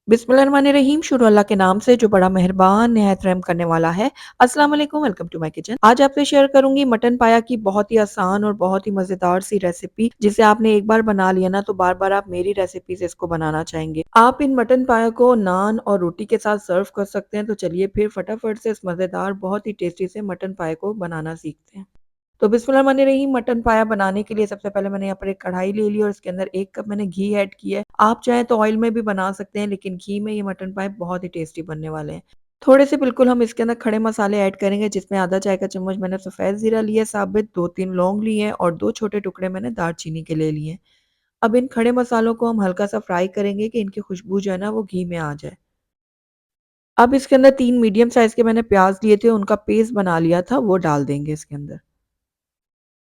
बिस्मिल्लाहिर्रहमानिर्रहीम। शुरू अल्लाह के नाम से जो बड़ा मेहरबान निहायत रहम करने वाला है। अस्सलाम वालेकुम, वेलकम टू माय किचन। आज आपसे शेयर करूंगी मटन पाया की बहुत ही आसान और बहुत ही मज़ेदार सी रेसिपी, जिसे आपने एक बार बना लिया ना तो बार बार आप मेरी रेसिपी से इसको बनाना चाहेंगे। आप इन मटन पाया को नान और रोटी के साथ सर्व कर सकते हैं। तो चलिए फिर फटाफट से इस मज़ेदार बहुत ही टेस्टी से मटन पाया को बनाना सीखते हैं। तो बिस्मिल्लाहिर्रहमानिर्रहीम, मटन पाया बनाने के लिए सबसे पहले मैंने यहाँ पर एक कढ़ाई ले ली और इसके अंदर 1 कप मैंने घी ऐड किया है। आप चाहें तो ऑयल में भी बना सकते हैं, लेकिन घी में ये मटन पाए बहुत ही टेस्टी बनने वाले हैं। थोड़े से बिल्कुल हम इसके अंदर खड़े मसाले ऐड करेंगे, जिसमें आधा चाय का चम्मच मैंने सफ़ेद ज़ीरा लिया है साबित, 2-3 लौंग लिए हैं और 2 छोटे टुकड़े मैंने दालचीनी के ले लिए हैं। अब इन खड़े मसालों को हम हल्का-सा फ्राई करेंगे कि इनकी खुशबू जो है ना वो घी में आ जाए। अब इसके अंदर 3 मीडियम साइज़ के मैंने प्याज़ लिए थे, उनका पेस्ट बना लिया था, वो डाल देंगे इसके अंदर।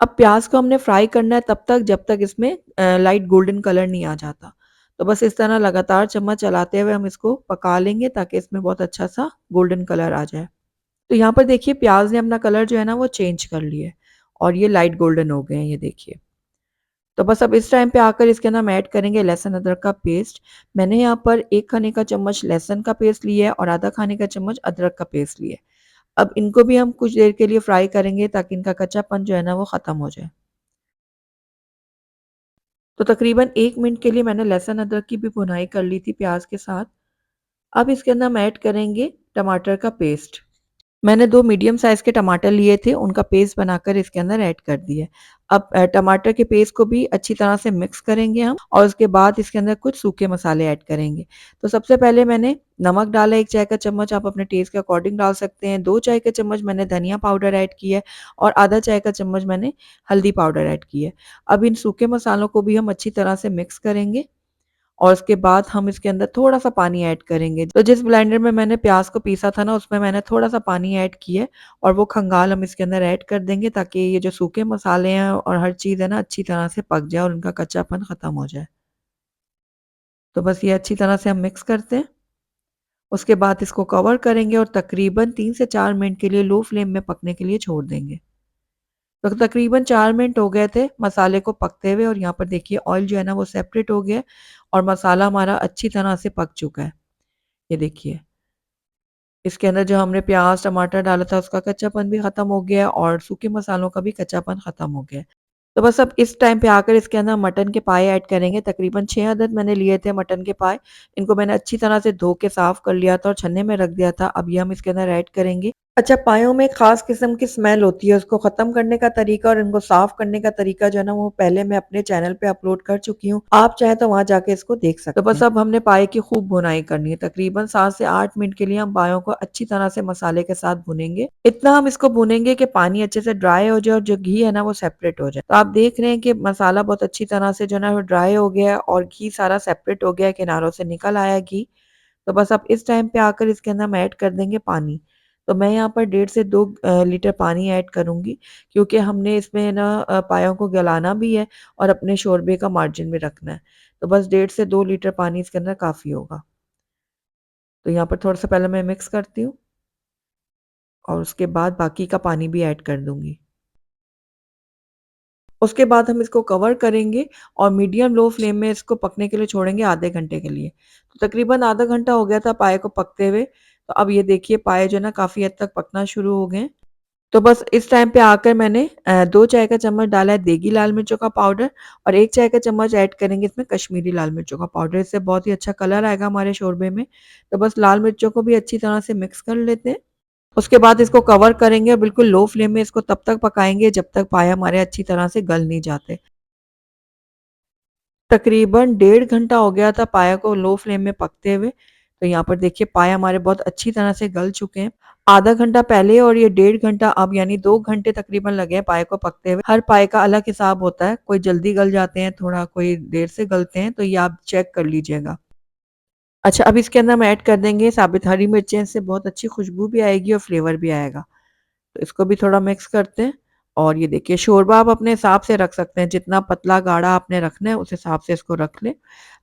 अब प्याज़ को हमने फ्राई करना है तब तक जब तक इसमें लाइट गोल्डन कलर नहीं आ जाता। तो बस इस तरह लगातार चम्मच चलाते हुए हम इसको पका लेंगे ताकि इसमें बहुत अच्छा-सा गोल्डन कलर आ जाए। तो यहाँ पर देखिए प्याज़ ने अपना कलर जो है ना वो चेंज कर लिया है और ये लाइट गोल्डन हो गए हैं, ये देखिए। तो बस अब इस टाइम पे आकर इसके अंदर हम ऐड करेंगे लहसुन अदरक का पेस्ट। मैंने यहाँ पर 1 खाने का चम्मच लहसुन का पेस्ट लिया है और आधा खाने का चम्मच अदरक का पेस्ट लिया है। अब इनको भी हम कुछ देर के लिए फ्राई करेंगे ताकि इनका कच्चापन जो है ना वो ख़त्म हो जाए। तो तकरीबन 1 मिनट के लिए मैंने लहसुन अदरक की भी भुनाई कर ली थी प्याज़ के साथ। अब इसके अंदर हम ऐड करेंगे टमाटर का पेस्ट। मैंने 2 मीडियम साइज़ के टमाटर लिए थे, उनका पेस्ट बनाकर इसके अंदर ऐड कर दिया है। अब टमाटर के पेस्ट को भी अच्छी तरह से मिक्स करेंगे हम और उसके बाद इसके अंदर कुछ सूखे मसाले ऐड करेंगे। तो सबसे पहले मैंने नमक डाला 1 चाय का चम्मच, आप अपने टेस्ट के अकॉर्डिंग डाल सकते हैं। 2 चाय के चम्मच मैंने धनिया पाउडर ऐड किया है और आधा चाय का चम्मच मैंने हल्दी पाउडर ऐड किया है। अब इन सूखे मसालों को भी हम अच्छी तरह से मिक्स करेंगे और उसके बाद हम इसके अंदर थोड़ा-सा पानी ऐड करेंगे। तो जिस ब्लेंडर में मैंने प्याज़ को पीसा था ना, उसमें मैंने थोड़ा-सा पानी ऐड किया है और वो खंगाल हम इसके अंदर ऐड कर देंगे ताकि ये जो सूखे मसाले हैं और हर चीज़ है ना अच्छी तरह से पक जाए और उनका कच्चापन ख़त्म हो जाए। तो बस ये अच्छी तरह से हम मिक्स करते हैं। उसके बाद इसको कवर करेंगे और तकरीबन 3 से 4 मिनट के लिए लो फ्लेम में पकने के लिए छोड़ देंगे। तो तकरीबन 4 मिनट हो गए थे मसाले को पकते हुए और यहाँ पर देखिए ऑयल जो है ना वो सेपरेट हो गया है और मसाला हमारा अच्छी तरह से पक चुका है। ये देखिए, इसके अंदर जो हमने प्याज़, टमाटर डाला था उसका कच्चापन भी ख़त्म हो गया है और सूखे मसालों का भी कच्चापन ख़त्म हो गया है। तो बस अब इस टाइम पे आकर इसके अंदर मटन के पाए ऐड करेंगे। तकरीबन 6 अदद मैंने लिए थे मटन के पाए। इनको मैंने अच्छी तरह से धो के साफ़ कर लिया था और छन्ने में रख दिया था। अब ये हम इसके अंदर ऐड करेंगे। अच्छा, पायों में एक ख़ास किस्म की स्मेल होती है, उसको ख़त्म करने का तरीका और इनको साफ़ करने का तरीका जो है ना वो पहले मैं अपने चैनल पे अपलोड कर चुकी हूँ। आप चाहें तो वहाँ जाके इसको देख सकते हैं। तो बस अब हमने पाए की खूब भुनाई करनी है। तकरीबन 7 से 8 मिनट के लिए हम पायों को अच्छी तरह से मसाले के साथ भुनेंगे। इतना हम इसको भुनेंगे कि पानी अच्छे से ड्राई हो जाए और जो घी है ना वो सेपरेट हो जाए। तो आप देख रहे हैं कि मसाला बहुत अच्छी तरह से जो है ना वो ड्राई हो गया है और घी सारा सेपरेट हो गया है, किनारों से निकल आया घी। तो बस अब इस टाइम पे आकर इसके अंदर हम ऐड कर देंगे पानी। तो मैं यहाँ पर 1.5 से 2 लीटर पानी ऐड करूँगी, क्योंकि हमने इसमें ना पायों को गलाना भी है और अपने शोरबे का मार्जिन भी रखना है। तो बस 1.5 से 2 लीटर पानी इसके अंदर काफ़ी होगा। तो यहाँ पर थोड़ा-सा पहले मैं मिक्स करती हूँ और उसके बाद बाकी का पानी भी ऐड कर दूँगी। उसके बाद हम इसको कवर करेंगे और मीडियम लो फ्लेम में इसको पकने के लिए छोड़ेंगे आधे घंटे के लिए। तो तकरीबन आधा घंटा हो गया था पाए को पकते हुए। तो अब ये देखिए पाए जो है ना काफ़ी हद तक पकना शुरू हो गए हैं। तो बस इस टाइम पे आकर मैंने 2 चाय का चम्मच डाला है देगी लाल मिर्चों का पाउडर और 1 चाय का चम्मच ऐड करेंगे इसमें कश्मीरी लाल मिर्चों का पाउडर। इससे बहुत ही अच्छा कलर आएगा हमारे शोरबे में। तो बस लाल मिर्चों को भी अच्छी तरह से मिक्स कर लेते हैं। उसके बाद इसको कवर करेंगे और बिल्कुल लो फ्लेम में इसको तब तक पकाएँगे जब तक पाए हमारे अच्छी तरह से गल नहीं जाते। तकरीबन 1.5 घंटा हो गया था पाया को लो फ्लेम में पकते हुए। तो यहाँ पर देखिए पाए हमारे बहुत अच्छी तरह से गल चुके हैं। आधा घंटा पहले और ये 1.5 घंटा अब यानी 2 घंटे तकरीबन लगे हैं पाए को पकते हुए। हर पाए का अलग हिसाब होता है, कोई जल्दी गल जाते हैं, थोड़ा कोई देर से गलते हैं, तो ये आप चेक कर लीजिएगा। अच्छा, अब इसके अंदर हम ऐड कर देंगे साबित हरी मिर्चें, इससे बहुत अच्छी खुशबू भी आएगी और फ्लेवर भी आएगा। तो इसको भी थोड़ा मिक्स करते हैं और ये देखिए शोरबा आप अपने हिसाब से रख सकते हैं, जितना पतला गाढ़ा आपने रखना है उस हिसाब से इसको रख लें।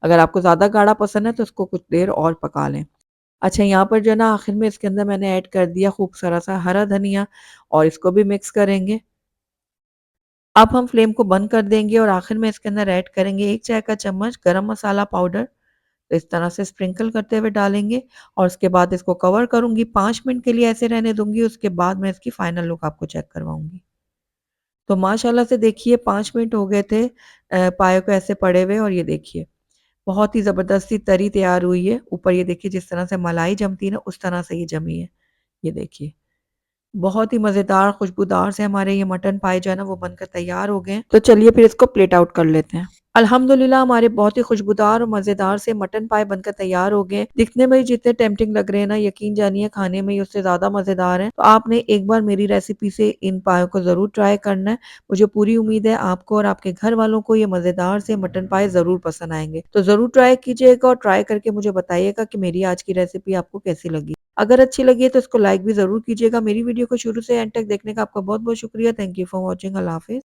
अगर आपको ज़्यादा गाढ़ा पसंद है तो इसको कुछ देर और पका लें। अच्छा, यहाँ पर जो है ना आखिर में इसके अंदर मैंने ऐड कर दिया खूब सारा सा हरा धनिया और इसको भी मिक्स करेंगे। अब हम फ्लेम को बंद कर देंगे और आखिर में इसके अंदर ऐड करेंगे 1 चाय का चम्मच गरम मसाला पाउडर, तो इस तरह से स्प्रिंकल करते हुए डालेंगे और उसके बाद इसको कवर करूँगी, 5 मिनट के लिए ऐसे रहने दूँगी, उसके बाद मैं इसकी फाइनल लुक आपको चेक करवाऊँगी। तो माशाल्लाह से देखिए 5 मिनट हो गए थे पाए को ऐसे पड़े हुए और ये देखिए, बहुत ही ज़बरदस्ती तरी तैयार हुई है। ऊपर ये देखिए जिस तरह से मलाई जमती है ना, उस तरह से ये जमी है। ये देखिए। बहुत ही मज़ेदार, खुशबूदार से हमारे ये मटन पाए जो है ना वो बनकर तैयार हो गए हैं। तो चलिए फिर इसको प्लेट आउट कर लेते हैं। अल्हम्दुलिल्लाह हमारे बहुत ही खुशबूदार और मज़ेदार से मटन पाए बनकर तैयार हो गए हैं। दिखने में ही जितने टेम्प्टिंग लग रहे हैं ना, यकीन जानिए खाने में ही उससे ज़्यादा मज़ेदार हैं। तो आपने एक बार मेरी रेसिपी से इन पायों को ज़रूर ट्राई करना है। मुझे पूरी उम्मीद है आपको और आपके घर वालों को ये मज़ेदार से मटन पाए ज़रूर पसंद आएँगे। तो ज़रूर ट्राई कीजिएगा और ट्राई करके मुझे बताइएगा कि मेरी आज की रेसिपी आपको कैसी लगी। अगर अच्छी लगी है तो इसको लाइक भी ज़रूर कीजिएगा। मेरी वीडियो को शुरू से एंड तक देखने का आपका बहुत-बहुत शुक्रिया। Thank you for watching. अल्लाह हाफ़िज़।